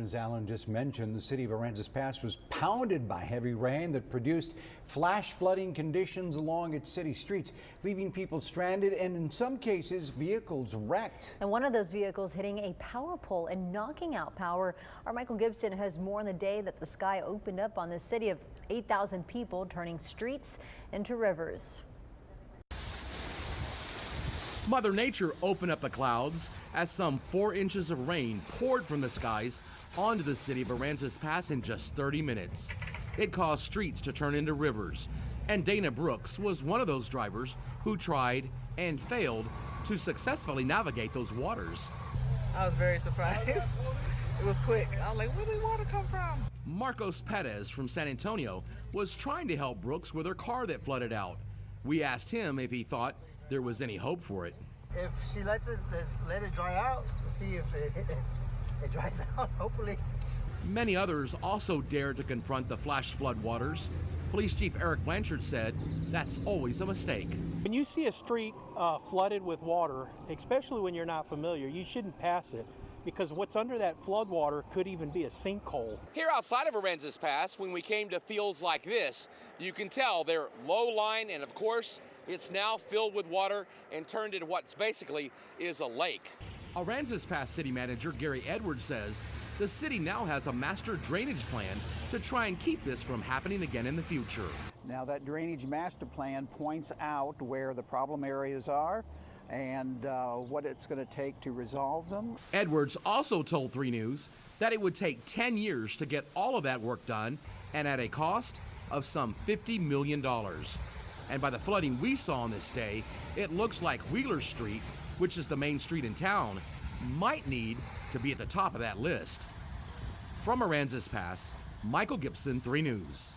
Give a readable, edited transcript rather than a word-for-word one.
As Alan just mentioned, the city of Aransas Pass was pounded by heavy rain that produced flash flooding conditions along its city streets, leaving people stranded and in some cases vehicles wrecked. And one of those vehicles hitting a power pole and knocking out power. Our Michael Gibson has more on the day that the sky opened up on the city of 8,000 people, turning streets into rivers. Mother Nature opened up the clouds as some 4 inches of rain poured from the skies onto the city of Aransas Pass in just 30 minutes. It caused streets to turn into rivers, and Dana Brooks was one of those drivers who tried and failed to successfully navigate those waters. I was very surprised. It was quick. I was like, where did the water come from? Marcos Perez from San Antonio was trying to help Brooks with her car that flooded out. We asked him if he thought there was any hope for it. If she lets it, let it dry out, see if it dries out, hopefully. Many others also dared to confront the flash flood waters. Police Chief Eric Blanchard said that's always a mistake. When you see a street flooded with water, especially when you're not familiar, you shouldn't pass it, because what's under that flood water could even be a sinkhole. Here outside of Aransas Pass, when we came to fields like this, you can tell they're low-lying, and of course, it's now filled with water and turned into what basically is a lake. Aransas Pass City Manager Gary Edwards says the city now has a master drainage plan to try and keep this from happening again in the future. Now that drainage master plan points out where the problem areas are and what it's going to take to resolve them. Edwards also told 3 News that it would take 10 years to get all of that work done and at a cost of some $50 million. And by the flooding we saw on this day, it looks like Wheeler Street, which is the main street in town, might need to be at the top of that list. From Aransas Pass, Michael Gibson, 3 News.